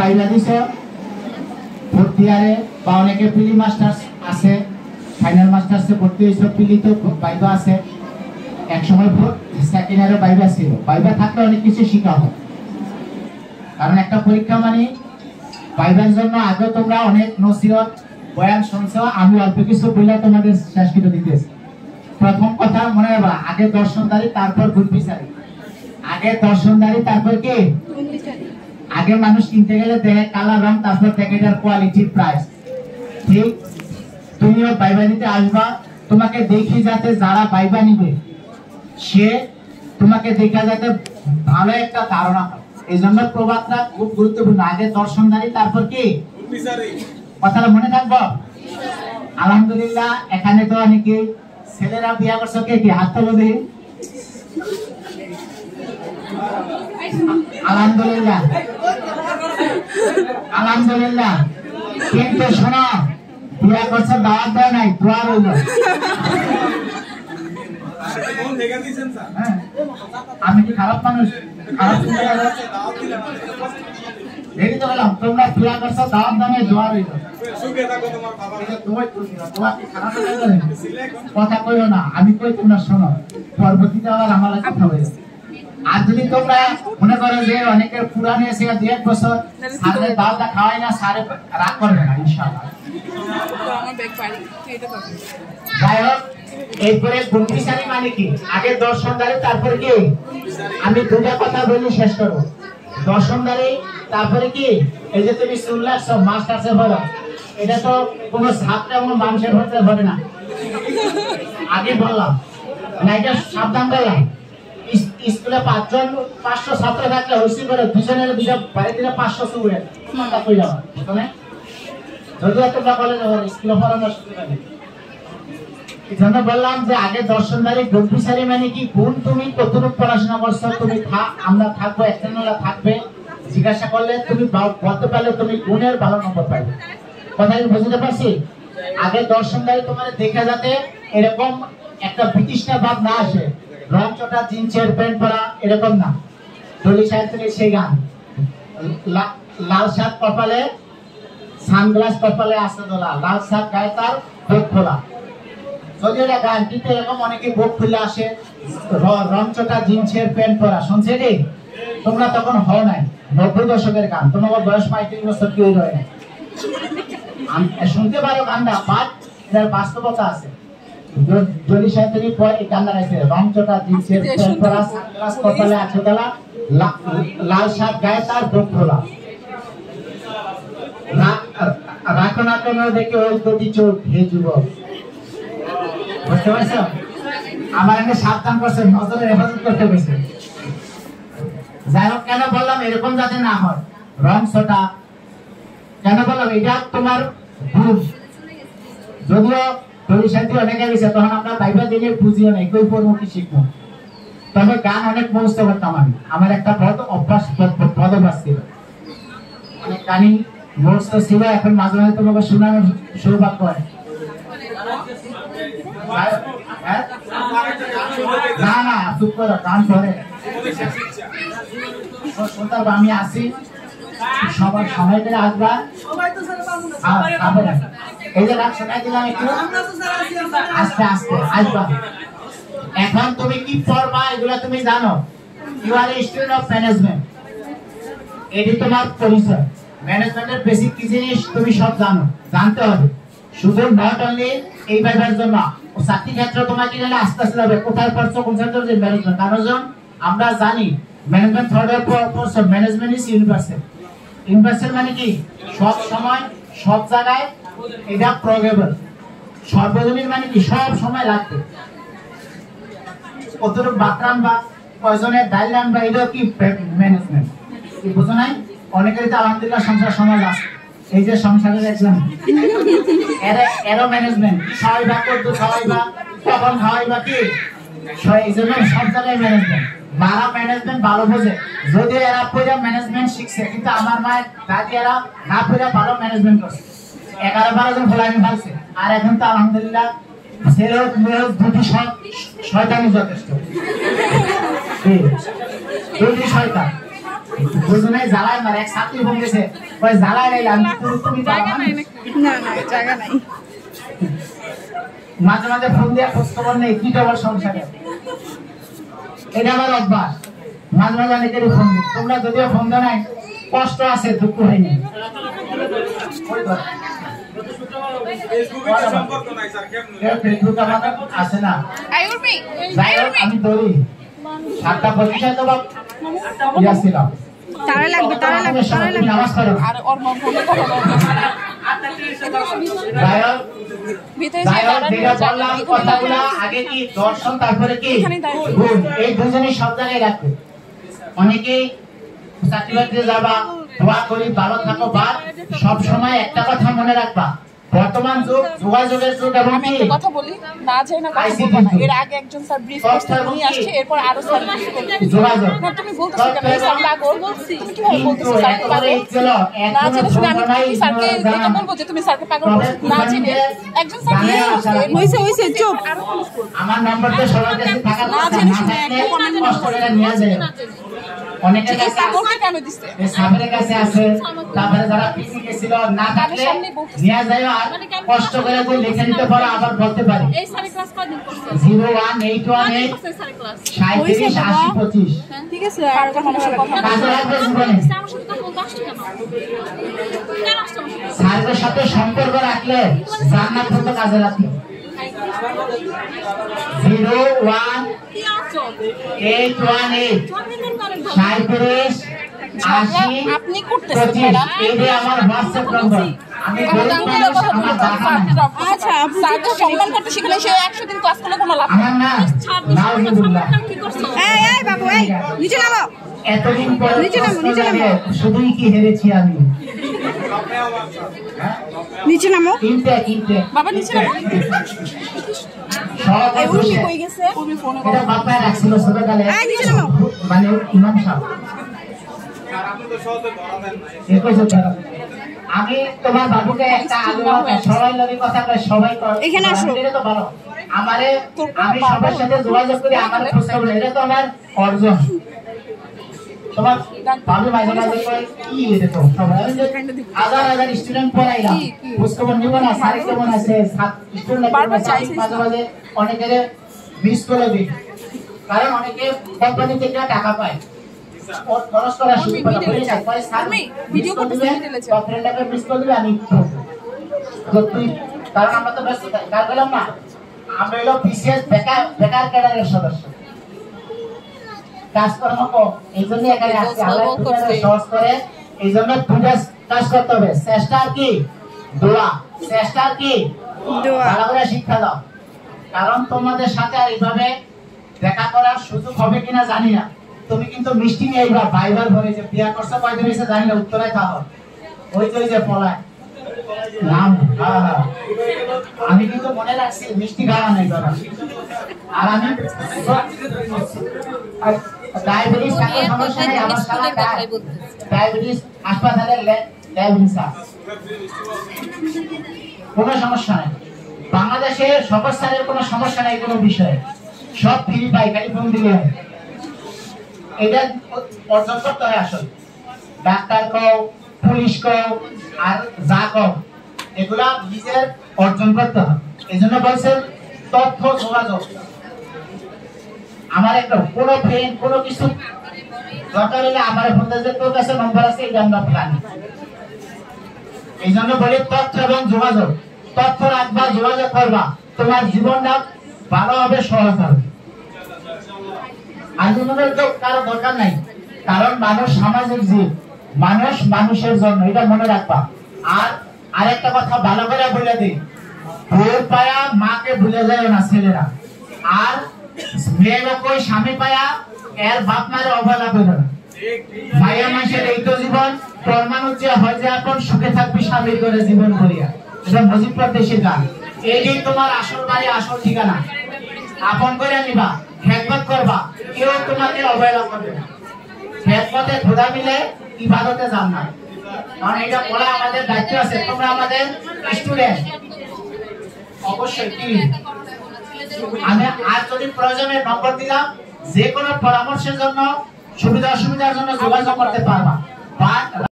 বাইরে দিছে ভর্তি ইয়ারে বা অনেকে পিলি মাস্টার্স আছে, ফাইনাল মাস্টার্সে ভর্তি হয়েছে, পিলি তো বাইবা আছে। একসময় সেকেন্ড ইয়ারে বাইবা ছিল, বাইবা থাকলে অনেক কিছু শেখা হয়। কারণ একটা পরীক্ষা মানে বাইবার জন্য আগে তোমরা অনেক নসিহত বয়ান শুনছো, আমি অল্প কিছু বলে তোমাদের শেষ করে দিতেছি। প্রথম কথা মনে রাখবা, আগে দর্শনদারি তারপর গুণবিচারী। আগে দর্শনদারি তারপর কি? আগে মানুষ কিনতে গেলে দেখে কালার রং, তারপর দেখে এটার কোয়ালিটি, প্রাইস। ঠিক তুমিও বাইবা নিতে আসবা, তোমাকে দেখি যাতে যারা বাইবা নিবে সে তোমাকে দেখা যাতে ভালো একটা ধারণা হয়। এই জন্য প্রবাদটা খুব গুরুত্বপূর্ণ। আগে দর্শনদারি তারপর কি? কথাটা মনে থাকবো। আলহামদুলিল্লাহ এখানে তো অনেকে ছেলেরা বিয়া করছে, কে কি হাত তোলো দেখি। আলহামদুলিল্লাহ আলহামদুলিল্লাহ। কিন্তু শোনো, বিয়া করছে দাওয়াত দেয় নাই, দোয়া রইল। আমি কি খারাপ মানুষ? দেখি তো বললাম, তোমরা বিয়া করছো দাওয়াত দেয় নাই, দোয়া রইল। কথা কইও না, আমি কই তোমরা শোনো, পরবর্তীতে আবার আমার কথা হয়ে। আর যদি তোমরা মনে করো যে অনেকের পুরানি এসে 2-1 বছর সারে দাওয়াতটা খাওয়াই না, সারে রাগ করবে না ইনশাআল্লাহ। যাই হোক, এরপরে গুণবিচারী মানে কি? আগে দর্শনদারি তারপরে কি? আমি দুটা কথা বলি শেষ করব। দর্শনদারি তারপরে কি? এই যে তুমি শুনলাম সব মাস্টার্সে বলো, এটা তো কোনো ছাত্র এবং মানুষের হতে হবে না। আগে বললাম না, এটা সাবধান করলাম। স্কুলে 500 ছাত্র থাকলে হইসি করে দুজনের দুইটা বাড়ি দিলে 500 চুড়ে কথা কই যাওয়া বুঝলে। যদিও তোমরা কলেজে স্কুলে পড়ানোর সুযোগ নেই। এই জন্য বললাম যে আগে দর্শনদারি গুণবিচারী মানে কি? গুণ তুমি কতটুকু পড়াশোনা করছো, তুমি আমরা থাকবো, এক্সটার্নালরা থাকবে, জিজ্ঞাসা করলে তুমি বলতে পারলে তুমি গুণের ভালো নম্বর পাইবে। কথা কি বুঝতে পারছি? আগে দর্শনদারি তোমার দেখা যাতে এরকম একটা বিতৃষ্ণা ভাব না আসে, রং চটা জিন্সের প্যান্ট পরা এরকম না। দলি সাহেব থেকে সেই গান, লাল শার্ট কপালে, সানগ্লাস কপালে আসতে দোলা, লাল শার্ট গায়ে তার বুক খোলা। যদি এটা গান, কিন্তু এরকম অনেকে বুক খুলে আসে, রং চটা জিন্সের প্যান্ট পরা। শুনছে রে? তোমরা তখন হও নাই, 90 দশকের গান, তোমার বয়স 35 বছর কেউ রয় না। শুনতে পারো গানটা, বাট এটার বাস্তবতা আছে। জলি সাহেবের পর এই গান আছে, রং চটা জিন্সের প্যান্ট পরা, সানগ্লাস কপালে আছে দোলা, লাল শার্ট গায়ে তার বুক খোলা। রাখো না কেন দেখে ওই দুটি চোখ, হে যুবক। বুঝতে পারছো? আমার এখানে সাবধান করছে, নজরের হেফাজত করতে হয়েছে। যাই হোক, কেন বললাম এরকম যাতে না হয় রং চটা, কেন বললাম এটা তোমার ভুল। যদিও পরিশান্তি অনেকে গেছে, তখন আমরা বাইবা দিলে বুঝিও নাই কই পড়বো কি শিখবো। তবে গান অনেক মুখস্থ করতাম আমি, আমার একটা বড় অভ্যাস পদবাস ছিল, অনেক গানই মুখস্থ ছিল। এখন মাঝে মাঝে তোমাকে শোনানোর সৌভাগ্য হয়। না না চুপ করো, গান ধরে আমি আসি, সবার সময় করে আসবা। এই যে রাগ শোনাই দিলাম, একটু আস্তে আস্তে আসবা। এখন তুমি কি পড়বা এগুলা তুমি জানো। You are a student of management, এটি তোমার পরিচয়। ম্যানেজমেন্টের বেসিক কি জিনিস তুমি সব জানো, জানতে হবে। শুধু নট অনলি এই ভাইবার জন্য, চাকরি ক্ষেত্রে তোমাকে গেলে আস্তে আস্তে যাবে। কোথায় পড়ছো, কোন সেক্টর যে ম্যানেজমেন্ট। কারণ আমরা জানি ম্যানেজমেন্ট থার্ড ইয়ার পড়ছো, ম্যানেজমেন্ট ইজ ইউনিভার্সাল। ইউনিভার্সাল মানে কি? সব সময় সব জায়গায় এটা প্রয়োগেবল। সর্বজনীন মানে কি? সব সময় লাগবে। কতটুকু বাতরান বা কয়জনের ডাইলান বা এটা কি ম্যানেজমেন্ট, কি বুঝো নাই? অনেকেরই তো আলহামদুলিল্লাহ সংসার সমাজ আছে, এই যে সংসারের এক্সাম এরো ম্যানেজমেন্ট, খাওয়াইবা কত খাওয়াইবা, কখন খাওয়াইবা কি, এই জন্য সব জায়গায় ম্যানেজমেন্ট। মারা ম্যানেজমেন্ট ভালো বোঝে, যদি এরা পড়া ম্যানেজমেন্ট শিখছে, কিন্তু আমার মায়ের দাদি এরা না পড়া ভালো ম্যানেজমেন্ট করছে, 11-12 জন ফলানি ফেলছে। আর এখন তো আলহামদুলিল্লাহ ছেলে মেয়ে দুটি শয়তানি যথেষ্ট, দুটি শয়তান। দুজনে জ্বালায় মারে এক ছাত্রী ফোন গেছে ওই জ্বালায় নিলাম তুমি জায়গা নাই না না জায়গা নাই মাঝে মাঝে ফোন দিয়ে খোঁজ খবর নেই কি খবর সংসারে এটা আমার অভ্যাস মাঝে মাঝে অনেকেরই ফোন দিই তোমরা যদিও ফোন দাও নাই কষ্ট আছে দুঃখ হয়নি ফেসবুক আমাদের আছে না আমি ধরি 7:25 তো বাপ ছিলাম তারা লাগবে নামাজ পড়ো আর ওর মন ফোনে কথা বলতে কথাগুলা আগে কি দর্শন তারপরে কি গুণ এই দুজনেই সব জায়গায় রাখবে অনেকেই চাকরি বাকরি যাবা দোয়া করি ভালো থাকো বা সব সময় একটা কথা মনে রাখবা বর্তমান যুগ যোগাযোগের যুগ এবং আমি একটা কথা বলি না যাই না কথা বলবো না এর আগে একজন স্যার ব্রিফ করতে নিয়ে আসছে এরপর আরো স্যার ব্রিফ করতে যোগাযোগ না তুমি বলতেছো কেন স্যার পাগল বলছি তুমি কিভাবে বলতেছো স্যারকে পাগল না জেনে শুনে আমি কি স্যারকে এটা বলবো যে তুমি স্যারকে পাগল বলছো না জেনে একজন স্যার নিয়ে আসছে হইছে চুপ আমার নাম্বারটা সবার কাছে থাকা না জেনে শুনে একটা কমেন্ট কষ্ট করে নিয়ে যায় অনেকে এই পাগলকে কেন দিছে এই সামনের কাছে আছে তারপরে যারা পিছিয়ে ছিল না থাকলে নিয়ে যায় আর কষ্ট করে যে লিখে নিতে পারো আবার বলতে পারি এই সারি ক্লাস কয়দিন করছে 01818 সারি ক্লাস 37 80 25 ঠিক আছে আর একটা মানুষের কথা কাজে লাগবে জীবনে আমার সাথে কথা বলতে আসছো কেন কেন আসছো আমার সাথে? স্যারের সাথে সম্পর্ক রাখলে জান্নাত হতে কাজে লাগবে 01 কি আসছো 818 জন্মদিন করেন 37 80 আপনি করতেছেন 25 এই আমার হোয়াটসঅ্যাপ নম্বর আমি আমার টাকা আচ্ছা স্যারকে সম্মান করতে শিখলে সে 100 দিন ক্লাস করলে কোনো লাভ আমার না নাউজুবিল্লাহ কি করছো এই বাবু এই নিচে নামো এতদিন পরে নিচে নামো শুধুই কি হেরেছি আমি নিচে নামো কিনতে বাবা নিচে নামো সব এই উর্মি কই গেছে উর্মি ফোনে এটা বাপায় রাখছিল ছোটকালে এই নিচে নামো মানে ইমাম সাহেব আমি তোমার বাবুকে একটা সবাই লগে কথা কয় সবাই এখানে আসো তো ভালো আমারে আমি সবার সাথে যোগাযোগ করি আমার খোঁজ খবর এটা তো আমার অর্জন তোমার বাবু মাঝে মাঝে কয় কি এটা তো সবাই হাজার স্টুডেন্ট পড়াইলাম খোঁজ খবর নিব না স্যার কেমন আছে স্টুডেন্ট মাঝে মাঝে অনেকের মিস করে দিই কারণ অনেকে কোম্পানি থেকে টাকা পায় খরচ করা শুরু করে ভিডিও করতে চলেছে ফ্রেন্ডটাকে মিস করে দিলে আমি কারণ আমরা তো ব্যস্ত থাকি কার বললাম না আমরা হলো বিশেষ বেকার ক্যাডারের সদস্য কাজকর্ম কম এই জন্য এখানে আসছি আল্লাহ সহজ করে এই জন্য দুটা কাজ করতে হবে চেষ্টা কি দোয়া চেষ্টা কি ভালো করে শিক্ষা দাও কারণ তোমাদের সাথে আর এইভাবে দেখা করার সুযোগ হবে কিনা জানি না তুমি কিন্তু মিষ্টি নিয়ে আইবা ভাইবার ভরে যে বিয়া করছো কয়দিন হইছে জানি না উত্তরায় থাকো ওই যে পলায় নাম আমি কিন্তু মনে রাখছি মিষ্টি খাওয়া নাই করা আর আমি ডায়াবেটিস থাকার সমস্যা নেই আমার সারা ডায়াবেটিস হাসপাতালে ডায়াবেটিস কোনো সমস্যা নেই বাংলাদেশে সকল স্থানের কোনো সমস্যা নেই কোনো বিষয়ে সব ফ্রি পাই খালি ফোন দিলে হয় এটা অর্জন করতে হয় আসলে ডাক্তার কও পুলিশ কও আর যা কও এগুলা নিজের অর্জন করতে হয় এই জন্য বলছেন তথ্য যোগাযোগ আমার একটা কোনো ফ্রেন্ড কোনো কিছু দরকার হলে আমার ফোন দিয়ে তোর কাছে নম্বর আছে এই আমরা জানি এই জন্য বলি তথ্য এবং যোগাযোগ তথ্য রাখবা যোগাযোগ করবা তোমার জীবনটা ভালো হবে সহজ হবে আন্দোলনের তো কারো দরকার নাই কারণ মানুষ সামাজিক জীব মানুষ মানুষের জন্য এটা মনে রাখবা আর আরেকটা কথা ভালো করে বলে দিই বউর পায়া মাকে ভুলে যায় না ছেলেরা আর মেয়েরা কই স্বামী পায়া এর বাপ মায়ের অবহেলা করবে না মায়া মাসের এই তো জীবন প্রমাণ যে হয় যে এখন সুখে থাকবি স্বামী করে জীবন করিয়া এটা মজিবপুর দেশের গান এইটাই তোমার আসল বাড়ি আসল ঠিকানা আপন করে নিবা খেদমত করবা কেউ তোমাকে অবহেলা করবে না খেদমতে খোদা মিলে ইবাদতে যান না কারণ এটা বলা আমাদের দায়িত্ব আছে তোমরা আমাদের স্টুডেন্ট অবশ্যই কি আমি আজ যদি প্রয়োজনে নম্বর দিলাম যে কোনো পরামর্শের জন্য সুবিধা অসুবিধার জন্য যোগাযোগ করতে পারবা। বাট